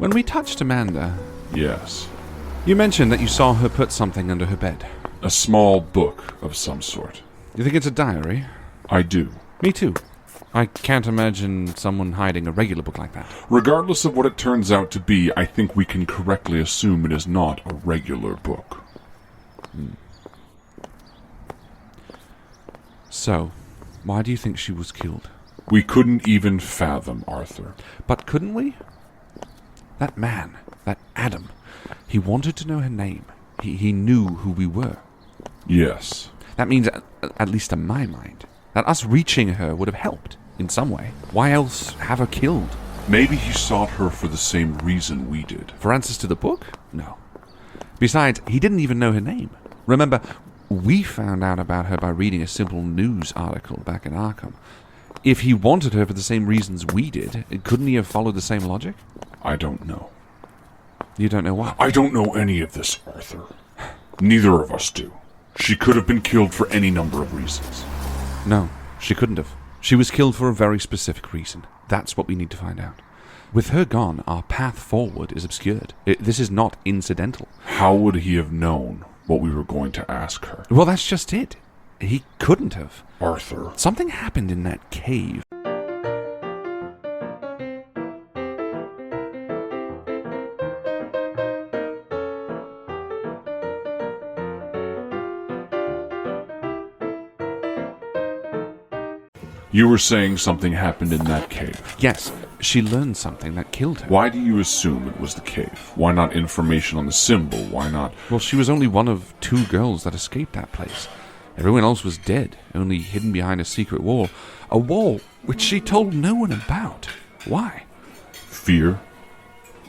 When we touched Amanda, Yes. you mentioned that you saw her put something under her bed. A small book of some sort. You think it's a diary? I do. Me too. I can't imagine someone hiding a regular book like that. Regardless of what it turns out to be, I think we can correctly assume it is not a regular book. So, why do you think she was killed? We couldn't even fathom, Arthur. But couldn't we? That man, that Adam, he wanted to know her name. He knew who we were. Yes. That means, at least in my mind, that us reaching her would have helped in some way. Why else have her killed? Maybe he sought her for the same reason we did. For answers to the book? No. Besides, he didn't even know her name. Remember, we found out about her by reading a simple news article back in Arkham. If he wanted her for the same reasons we did, couldn't he have followed the same logic? I don't know. You don't know what? I don't know any of this, Arthur. Neither of us do. She could have been killed for any number of reasons. No, she couldn't have. She was killed for a very specific reason. That's what we need to find out. With her gone, our path forward is obscured. This is not incidental. How would he have known what we were going to ask her? Well, that's just it. He couldn't have. Arthur. Something happened in that cave. You were saying something happened in that cave. Yes, she learned something that killed her. Why do you assume it was the cave? Why not information on the symbol? Why not... Well, she was only one of 2 girls that escaped that place. Everyone else was dead, only hidden behind a secret wall. A wall which she told no one about. Why? Fear?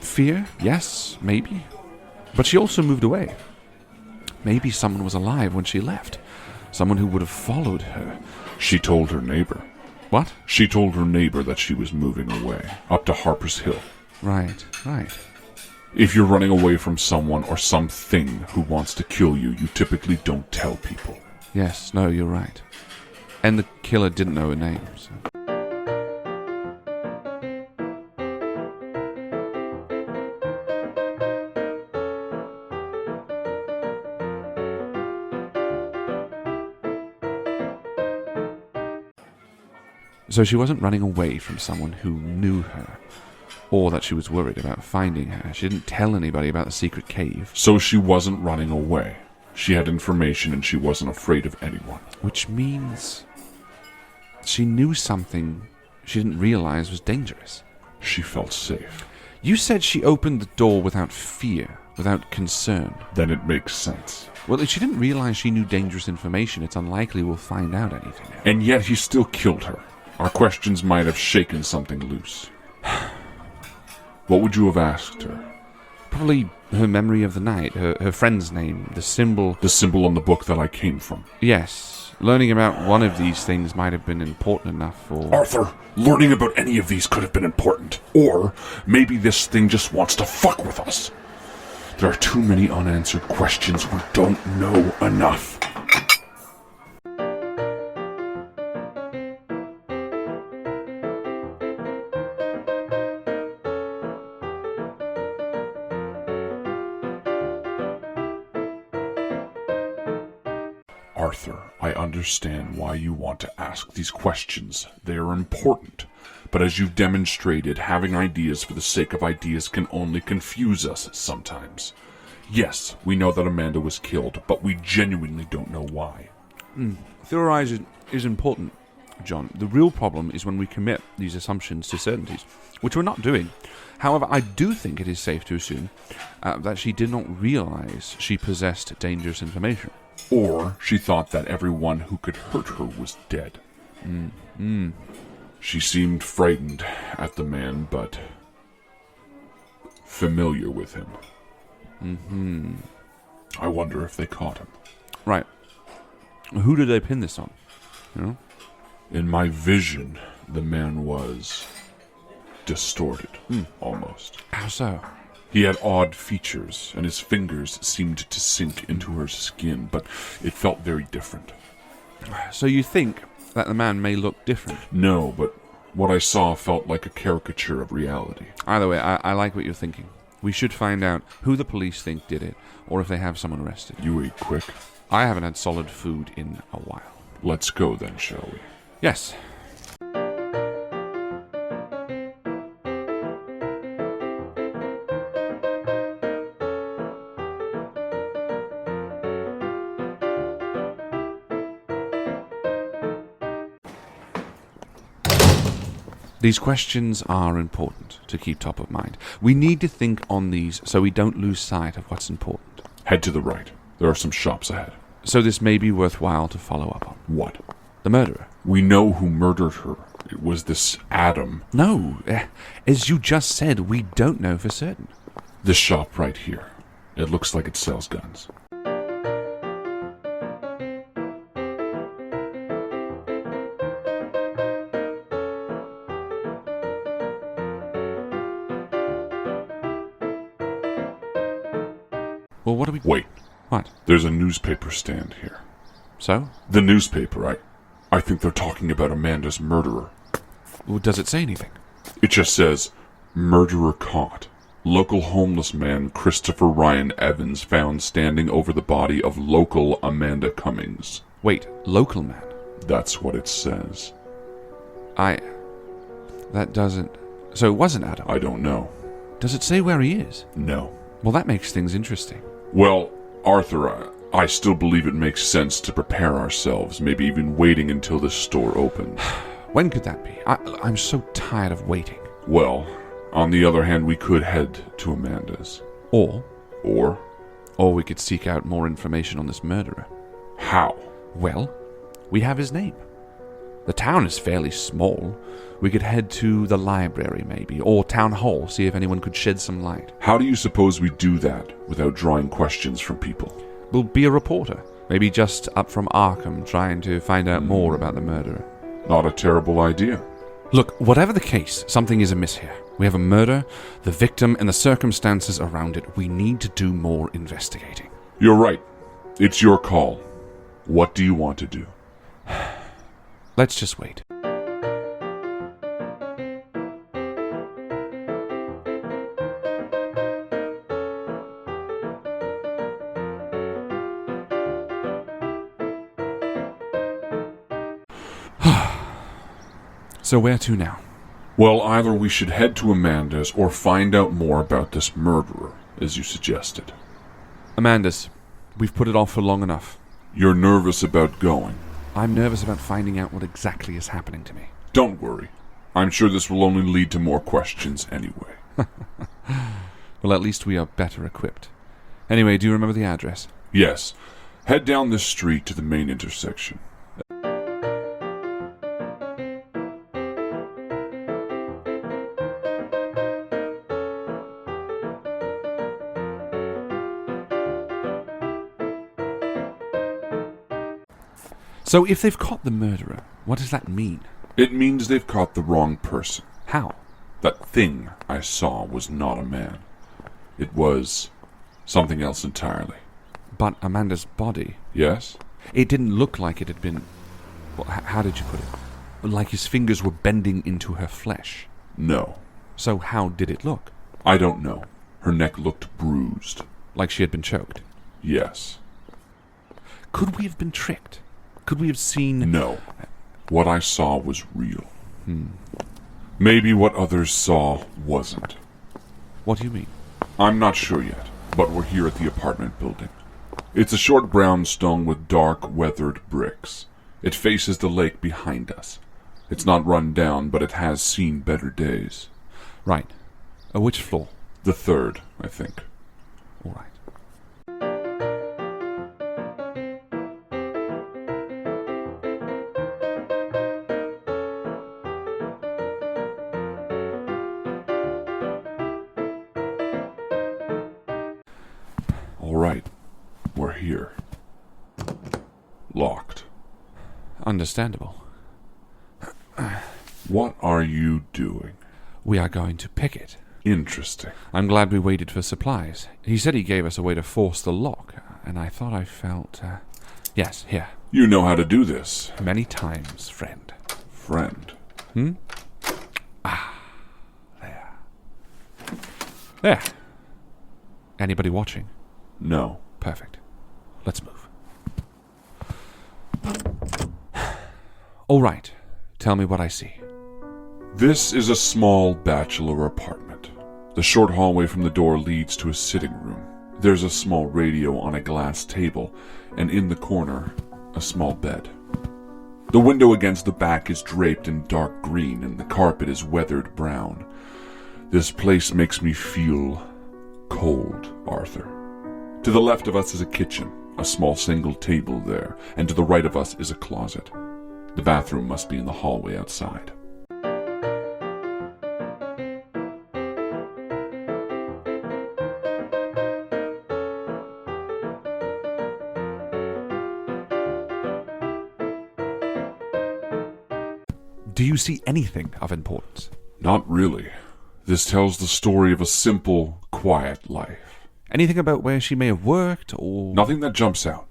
Fear? Yes, maybe. But she also moved away. Maybe someone was alive when she left. Someone who would have followed her. She told her neighbor. What? She told her neighbor that she was moving away, up to Harper's Hill. Right. If you're running away from someone or something who wants to kill you, you typically don't tell people. Yes, no, you're right. And the killer didn't know her name, so... So she wasn't running away from someone who knew her, or that she was worried about finding her. She didn't tell anybody about the secret cave. So she wasn't running away. She had information and she wasn't afraid of anyone. Which means she knew something she didn't realize was dangerous. She felt safe. You said she opened the door without fear, without concern. Then it makes sense. Well, if she didn't realize she knew dangerous information, it's unlikely we'll find out anything. And yet he still killed her. Our questions might have shaken something loose. What would you have asked her? Probably her memory of the night, her friend's name, the symbol... The symbol on the book that I came from. Yes. Learning about one of these things might have been important enough for... Arthur, learning about any of these could have been important. Or maybe this thing just wants to fuck with us. There are too many unanswered questions. We don't know enough. Arthur, I understand why you want to ask these questions. They are important. But as you've demonstrated, having ideas for the sake of ideas can only confuse us sometimes. Yes, we know that Amanda was killed, but we genuinely don't know why. Theorizing is important, John. The real problem is when we commit these assumptions to certainties, which we're not doing. However, I do think it is safe to assume that she did not realize she possessed dangerous information. Or she thought that everyone who could hurt her was dead. She seemed frightened at the man, but familiar with him. I wonder if they caught him. Right. Who did they pin this on? You know? In my vision, the man was distorted, almost. How so? He had odd features, and his fingers seemed to sink into her skin, but it felt very different. So you think that the man may look different? No, but what I saw felt like a caricature of reality. Either way, I like what you're thinking. We should find out who the police think did it, or if they have someone arrested. You ate quick. I haven't had solid food in a while. Let's go then, shall we? Yes. These questions are important to keep top of mind. We need to think on these so we don't lose sight of what's important. Head to the right. There are some shops ahead. So this may be worthwhile to follow up on. What? The murderer. We know who murdered her. It was this Adam. No, as you just said, we don't know for certain. This shop right here. It looks like it sells guns. Well, what do we... Wait. What? There's a newspaper stand here. So? The newspaper, I think they're talking about Amanda's murderer. Well, does it say anything? It just says, murderer caught. Local homeless man Christopher Ryan Evans found standing over the body of local Amanda Cummings. Wait, local man? That's what it says. That doesn't... So it wasn't Adam? I don't know. Does it say where he is? No. Well, that makes things interesting. Well, Arthur, I still believe it makes sense to prepare ourselves, maybe even waiting until the store opens. When could that be? I'm so tired of waiting. Well, on the other hand, we could head to Amanda's. Or we could seek out more information on this murderer. How? Well, we have his name. The town is fairly small. We could head to the library, maybe, or town hall, see if anyone could shed some light. How do you suppose we do that without drawing questions from people? We'll be a reporter, maybe just up from Arkham, trying to find out more about the murderer. Not a terrible idea. Look, whatever the case, something is amiss here. We have a murder, the victim, and the circumstances around it. We need to do more investigating. You're right. It's your call. What do you want to do? Let's just wait. So where to now? Well, either we should head to Amanda's or find out more about this murderer, as you suggested. Amanda's. We've put it off for long enough. You're nervous about going. I'm nervous about finding out what exactly is happening to me. Don't worry. I'm sure this will only lead to more questions anyway. Well, at least we are better equipped. Anyway, do you remember the address? Yes. Head down this street to the main intersection. So if they've caught the murderer, what does that mean? It means they've caught the wrong person. How? That thing I saw was not a man. It was something else entirely. But Amanda's body... Yes? It didn't look like it had been... Well, how did you put it? Like his fingers were bending into her flesh. No. So how did it look? I don't know. Her neck looked bruised. Like she had been choked? Yes. Could we have been tricked? Could we have seen... No. What I saw was real. Maybe what others saw wasn't. What do you mean? I'm not sure yet, but we're here at the apartment building. It's a short brownstone with dark, weathered bricks. It faces the lake behind us. It's not run down, but it has seen better days. Right. Which floor? The third, I think. All right. All right. We're here. Locked. Understandable. What are you doing? We are going to pick it. Interesting. I'm glad we waited for supplies. He said he gave us a way to force the lock, and I thought I felt... Yes, here. You know how to do this. Many times, friend. Friend. There. Anybody watching? No. Perfect. Let's move. All right. Tell me what I see. This is a small bachelor apartment. The short hallway from the door leads to a sitting room. There's a small radio on a glass table, and in the corner, a small bed. The window against the back is draped in dark green, and the carpet is weathered brown. This place makes me feel cold, Arthur. To the left of us is a kitchen, a small single table there, and to the right of us is a closet. The bathroom must be in the hallway outside. Do you see anything of importance? Not really. This tells the story of a simple, quiet life. Anything about where she may have worked, or... Nothing that jumps out.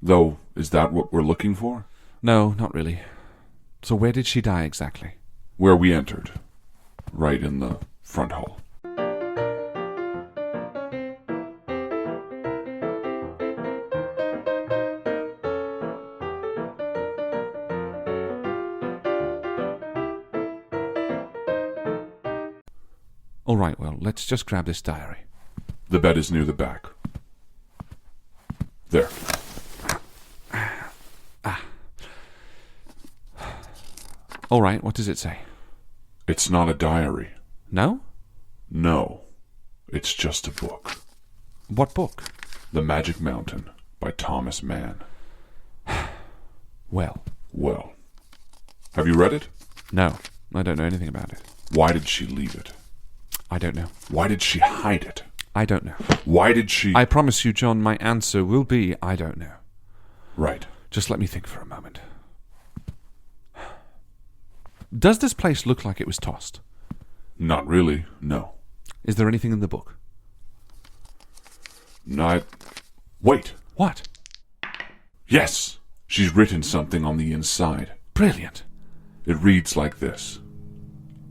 Though, is that what we're looking for? No, not really. So where did she die exactly? Where we entered. Right in the front hall. All right, well, let's just grab this diary. The bed is near the back. There. All right, what does it say? It's not a diary. No? No. It's just a book. What book? The Magic Mountain by Thomas Mann. Well. Well. Have you read it? No, I don't know anything about it. Why did she leave it? I don't know. Why did she hide it? I don't know. Why did she... I promise you, John, my answer will be I don't know. Right. Just let me think for a moment. Does this place look like it was tossed? Not really, no. Is there anything in the book? Not... Wait. What? Yes! She's written something on the inside. Brilliant. It reads like this.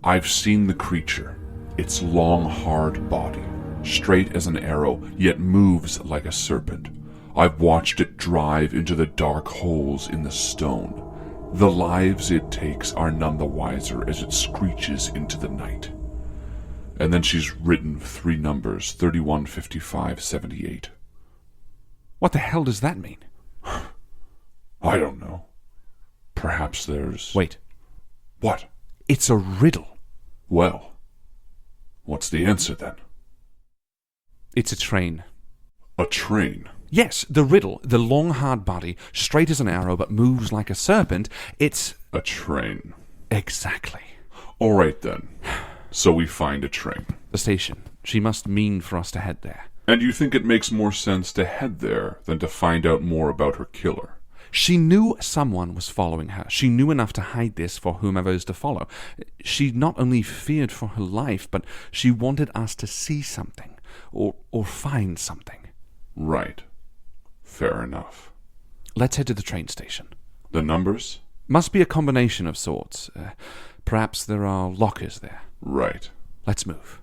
I've seen the creature. Its long, hard body, straight as an arrow, yet moves like a serpent. I've watched it drive into the dark holes in the stone. The lives it takes are none the wiser as it screeches into the night. And then she's written 3 numbers, 31, 55, 78. What the hell does that mean? I don't know. Perhaps there's... Wait. What? It's a riddle. Well, what's the answer then? It's a train. A train? Yes, the riddle, the long hard body, straight as an arrow but moves like a serpent, it's... A train. Exactly. All right then. So we find a train. The station. She must mean for us to head there. And you think it makes more sense to head there than to find out more about her killer? She knew someone was following her. She knew enough to hide this for whomever is to follow. She not only feared for her life, but she wanted us to see something, or find something. Right. Fair enough. Let's head to the train station. The numbers? Must be a combination of sorts. Perhaps there are lockers there. Right. Let's move.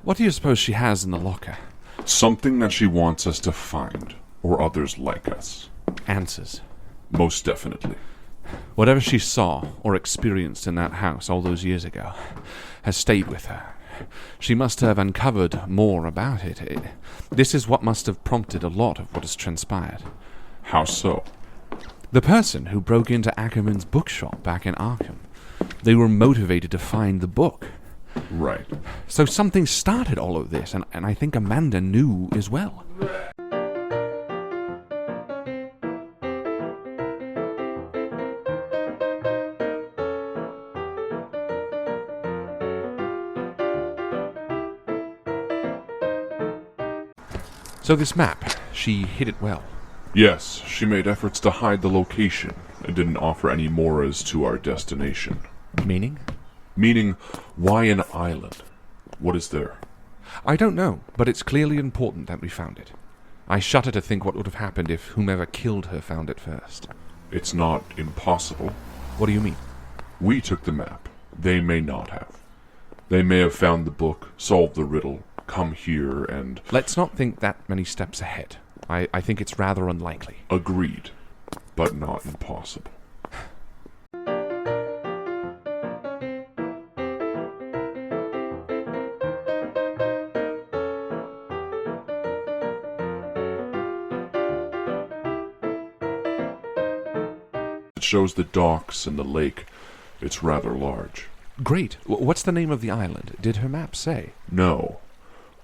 What do you suppose she has in the locker? Something that she wants us to find, or others like us. Answers. Most definitely. Whatever she saw or experienced in that house all those years ago has stayed with her. She must have uncovered more about it. This is what must have prompted a lot of what has transpired. How so? The person who broke into Ackerman's bookshop back in Arkham. They were motivated to find the book. Right. So something started all of this, and I think Amanda knew as well. So this map, she hid it well. Yes, she made efforts to hide the location and didn't offer any more as to our destination. Meaning? Meaning, why an island? What is there? I don't know, but it's clearly important that we found it. I shudder to think what would have happened if whomever killed her found it first. It's not impossible. What do you mean? We took the map. They may not have. They may have found the book, solved the riddle, come here, and... Let's not think that many steps ahead. I think it's rather unlikely. Agreed, but not impossible. It shows the docks and the lake. It's rather large. Great. What's the name of the island? Did her map say? No.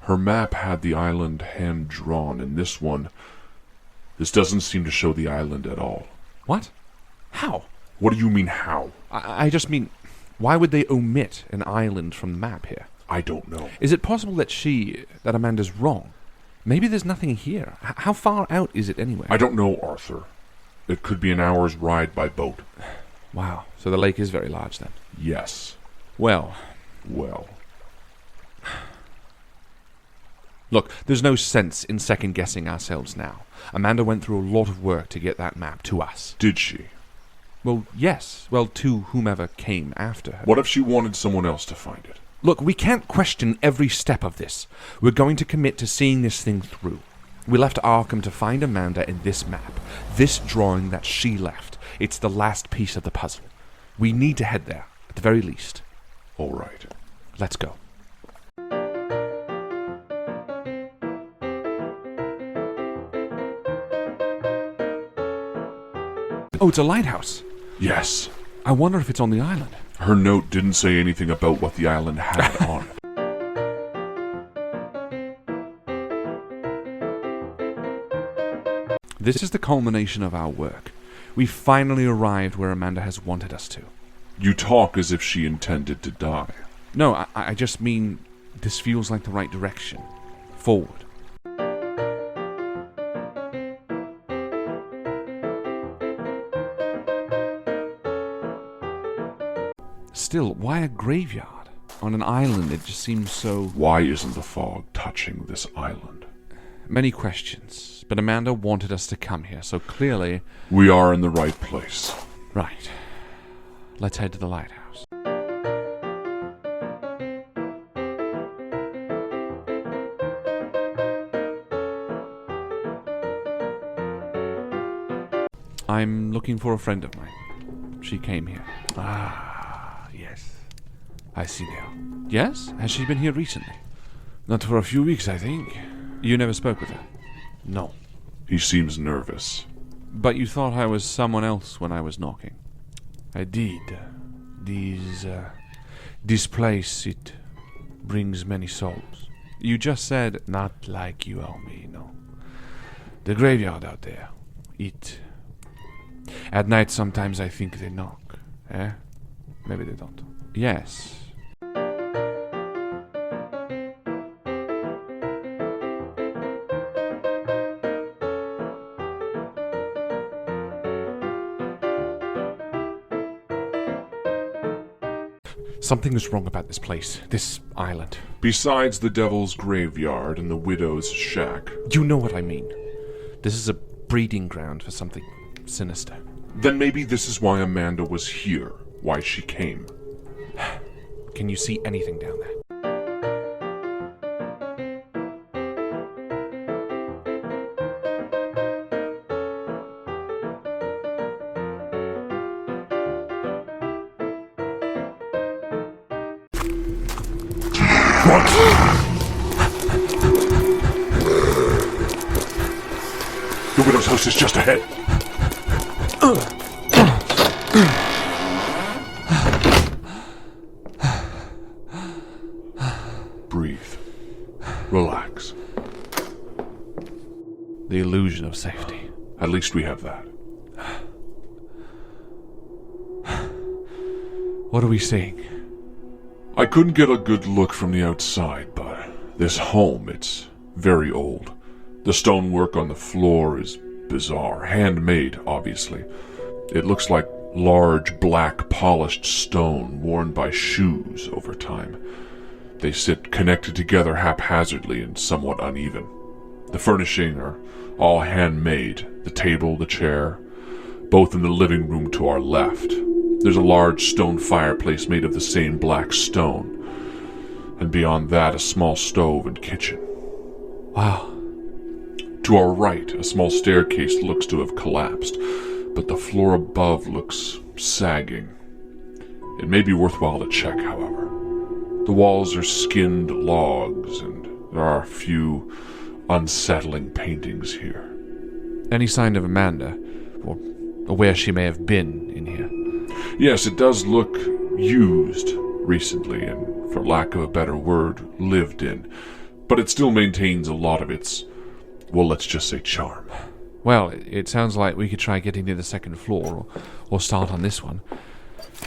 Her map had the island hand-drawn, and this doesn't seem to show the island at all. What? How? What do you mean, how? I just mean, why would they omit an island from the map here? I don't know. Is it possible that Amanda's wrong? Maybe there's nothing here. How far out is it anyway? I don't know, Arthur. It could be an hour's ride by boat. Wow, so the lake is very large then? Yes. Well. Look, there's no sense in second-guessing ourselves now. Amanda went through a lot of work to get that map to us. Did she? Well, yes. Well, to whomever came after her. What if she wanted someone else to find it? Look, we can't question every step of this. We're going to commit to seeing this thing through. We left Arkham to find Amanda in this map. This drawing that she left. It's the last piece of the puzzle. We need to head there, at the very least. All right. Let's go. Oh, it's a lighthouse. Yes. I wonder if it's on the island. Her note didn't say anything about what the island had on it. This is the culmination of our work. We finally arrived where Amanda has wanted us to. You talk as if she intended to die. No, I just mean this feels like the right direction. Forward. Still, why a graveyard? On an island, it just seems so... Why isn't the fog touching this island? Many questions, but Amanda wanted us to come here, so clearly... We are in the right place. Right. Let's head to the lighthouse. I'm looking for a friend of mine. She came here. Yes. I see now. Yes? Has she been here recently? Not for a few weeks, I think. You never spoke with her? No. He seems nervous. But you thought I was someone else when I was knocking. I did. This place, it brings many souls. You just said... Not like you or me, no. The graveyard out there, it... At night, sometimes I think they knock. Eh? Maybe they don't. Yes. Something is wrong about this place, this island. Besides the devil's graveyard and the widow's shack. You know what I mean. This is a breeding ground for something sinister. Then maybe this is why Amanda was here, why she came. Can you see anything down there? The widow's house is just ahead. Breathe. Relax. The illusion of safety. At least we have that. What are we seeing? I couldn't get a good look from the outside, but this home, it's very old. The stonework on the floor is bizarre. Handmade, obviously. It looks like large, black, polished stone worn by shoes over time. They sit connected together haphazardly and somewhat uneven. The furnishing are all handmade. The table, the chair, both in the living room to our left. There's a large stone fireplace made of the same black stone. And beyond that, a small stove and kitchen. Wow. To our right, a small staircase looks to have collapsed, but the floor above looks sagging. It may be worthwhile to check, however. The walls are skinned logs, and there are a few unsettling paintings here. Any sign of Amanda, or where she may have been in here? Yes, it does look used recently, and for lack of a better word, lived in. But it still maintains a lot of its, well, let's just say charm. Well, it sounds like we could try getting to the second floor, or start on this one.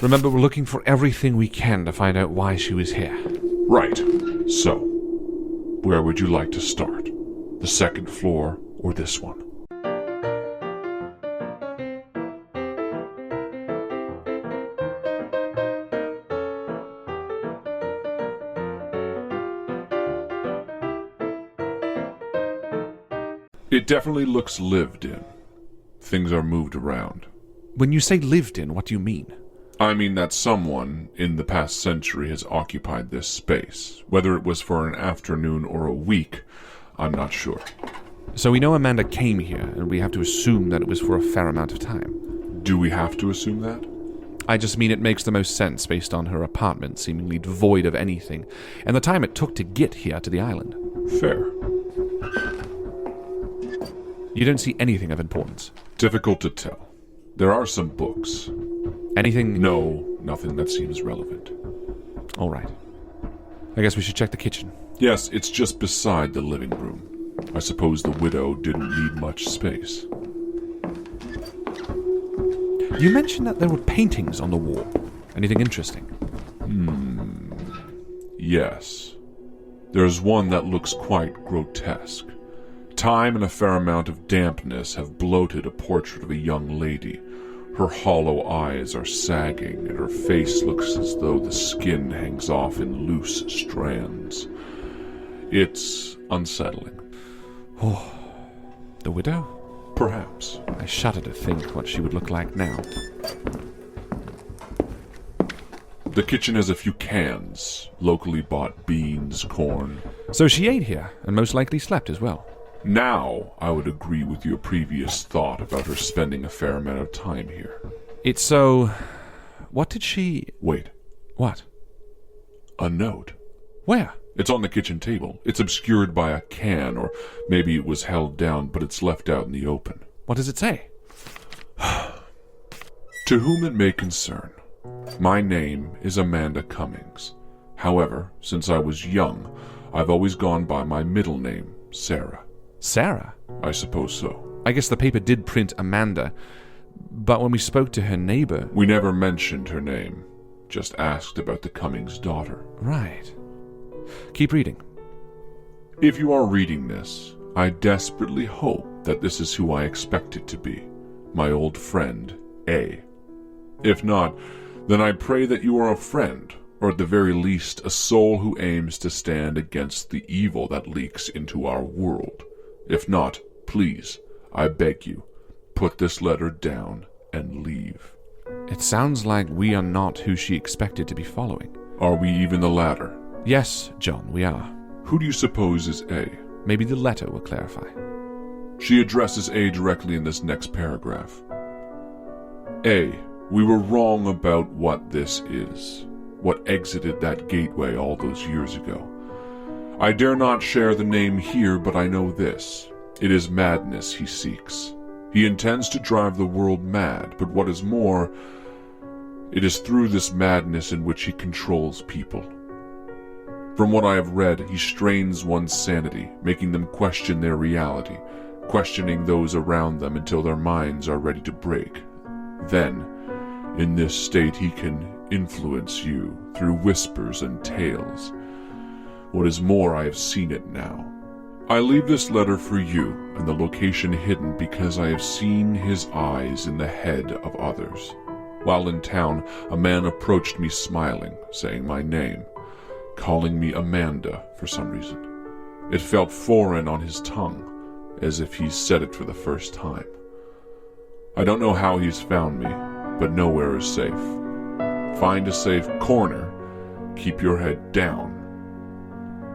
Remember, we're looking for everything we can to find out why she was here. Right. So, where would you like to start? The second floor or this one? It definitely looks lived in. Things are moved around. When you say lived in, what do you mean? I mean that someone in the past century has occupied this space. Whether it was for an afternoon or a week, I'm not sure. So we know Amanda came here, and we have to assume that it was for a fair amount of time. Do we have to assume that? I just mean it makes the most sense based on her apartment seemingly devoid of anything, and the time it took to get here to the island. Fair. You don't see anything of importance? Difficult to tell. There are some books. Anything? No, nothing that seems relevant. All right. I guess we should check the kitchen. Yes, it's just beside the living room. I suppose the widow didn't need much space. You mentioned that there were paintings on the wall. Anything interesting? Yes. There's one that looks quite grotesque. Time and a fair amount of dampness have bloated a portrait of a young lady. Her hollow eyes are sagging, and her face looks as though the skin hangs off in loose strands. It's unsettling. Oh, the widow? Perhaps. I shudder to think what she would look like now. The kitchen has a few cans, locally bought beans, corn. So she ate here, and most likely slept as well. Now, I would agree with your previous thought about her spending a fair amount of time here. It's so... What did she... Wait. What? A note. Where? It's on the kitchen table. It's obscured by a can, or maybe it was held down, but it's left out in the open. What does it say? To whom it may concern, my name is Amanda Cummings. However, since I was young, I've always gone by my middle name, Sarah. Sarah? I suppose so. I guess the paper did print Amanda, but when we spoke to her neighbor... We never mentioned her name, just asked about the Cummings daughter. Right. Keep reading. If you are reading this, I desperately hope that this is who I expect it to be, my old friend, A. If not, then I pray that you are a friend, or at the very least a soul who aims to stand against the evil that leaks into our world. If not, please, I beg you, put this letter down and leave. It sounds like we are not who she expected to be following. Are we even the latter? Yes, John, we are. Who do you suppose is A? Maybe the letter will clarify. She addresses A directly in this next paragraph. A, we were wrong about what this is, what exited that gateway all those years ago. I dare not share the name here, but I know this. It is madness he seeks. He intends to drive the world mad, but what is more, it is through this madness in which he controls people. From what I have read, he strains one's sanity, making them question their reality, questioning those around them until their minds are ready to break. Then, in this state, he can influence you through whispers and tales. What is more, I have seen it now. I leave this letter for you, and the location hidden because I have seen his eyes in the head of others. While in town, a man approached me smiling, saying my name, calling me Amanda for some reason. It felt foreign on his tongue. as if he's said it for the first time. I don't know how he's found me, but nowhere is safe. Find a safe corner, keep your head down.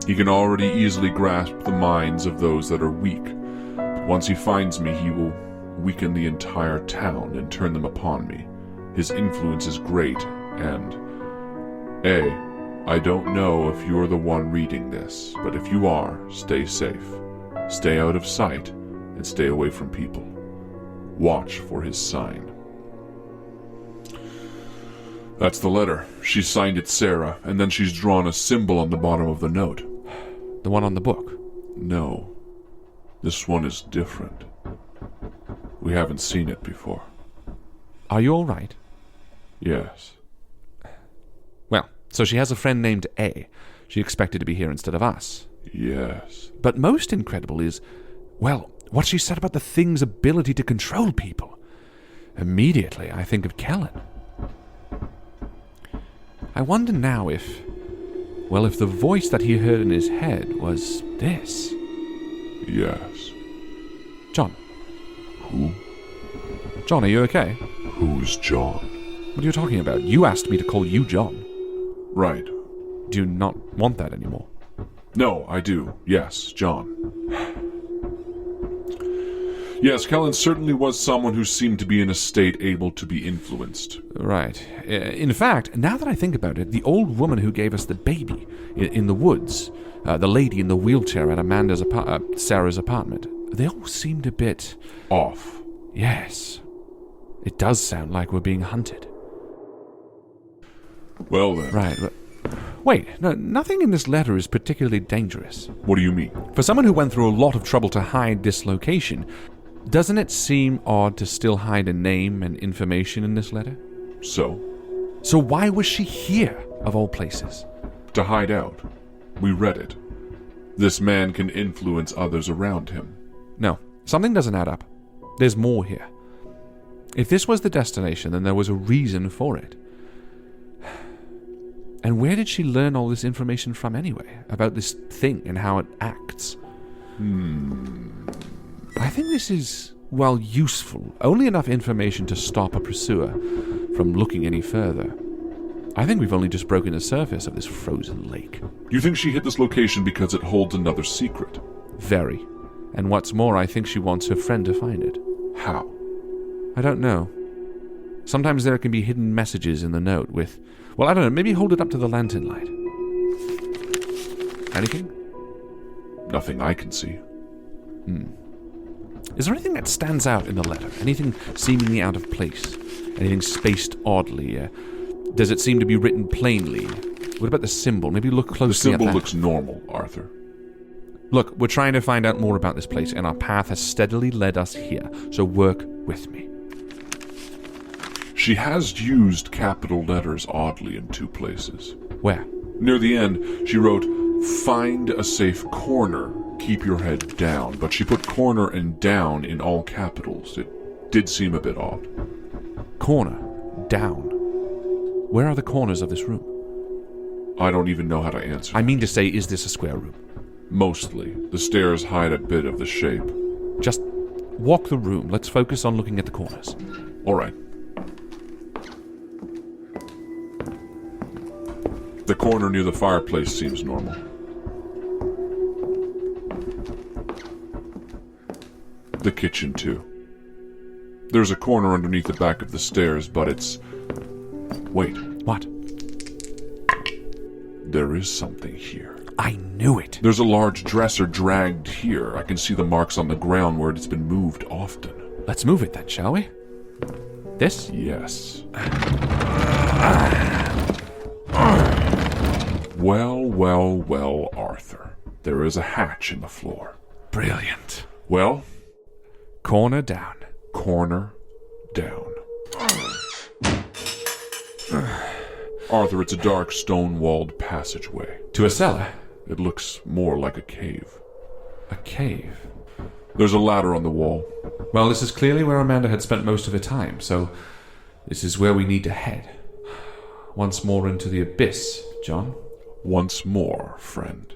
He can already easily grasp the minds of those that are weak. But once he finds me, he will weaken the entire town and turn them upon me. His influence is great, and... I don't know if you're the one reading this, but if you are, stay safe. Stay out of sight, and stay away from people. Watch for his sign. That's the letter. She signed it Sarah, and then she's drawn a symbol on the bottom of the note. The one on the book? No. This one is different. We haven't seen it before. Are you all right? Yes. Well, so she has a friend named A. She expected to be here instead of us. Yes. But most incredible is, well, what she said about the thing's ability to control people. Immediately, I think of Kellen. I wonder now if the voice that he heard in his head was this. Yes. John. Who? John, are you okay? Who's John? What are you talking about? You asked me to call you John. Right. Do you not want that anymore? No, I do. Yes, John. Yes, Kellen certainly was someone who seemed to be in a state able to be influenced. Right. In fact, now that I think about it, the old woman who gave us the baby in the woods, the lady in the wheelchair at Sarah's apartment, they all seemed a bit... off. Yes. It does sound like we're being hunted. Well then. Right. Wait, no, nothing in this letter is particularly dangerous. What do you mean? For someone who went through a lot of trouble to hide this location, doesn't it seem odd to still hide a name and information in this letter? So why was she here, of all places? To hide out. We read it. This man can influence others around him. No, something doesn't add up. There's more here. If this was the destination, then there was a reason for it. And where did she learn all this information from anyway, about this thing and how it acts? I think this is, well, useful. Only enough information to stop a pursuer from looking any further. I think we've only just broken the surface of this frozen lake. You think she hit this location because it holds another secret? Very. And what's more, I think she wants her friend to find it. How? I don't know. Sometimes there can be hidden messages in the note with... Well, I don't know, maybe hold it up to the lantern light. Anything? Nothing I can see. Is there anything that stands out in the letter? Anything seemingly out of place? Anything spaced oddly? Does it seem to be written plainly? What about the symbol? Maybe look closely at that. The symbol looks normal, Arthur. Look, we're trying to find out more about this place, and our path has steadily led us here, so work with me. She has used capital letters oddly in two places. Where? Near the end, she wrote, "Find a safe corner, keep your head down," but she put corner and down in all capitals. It did seem a bit odd. Corner. Down. Where are the corners of this room? I don't even know how to answer. I mean to say, is this a square room? Mostly. The stairs hide a bit of the shape. Just walk the room. Let's focus on looking at the corners. All right. The corner near the fireplace seems normal. The kitchen, too. There's a corner underneath the back of the stairs, but it's... Wait. What? There is something here. I knew it. There's a large dresser dragged here. I can see the marks on the ground where it's been moved often. Let's move it then, shall we? This? Yes. Well, Arthur. There is a hatch in the floor. Brilliant. Well? Corner down. Corner down. Arthur, it's a dark stone-walled passageway. To a cellar? It looks more like a cave. A cave? There's a ladder on the wall. Well, this is clearly where Amanda had spent most of her time, so this is where we need to head. Once more into the abyss, John. Once more, friend.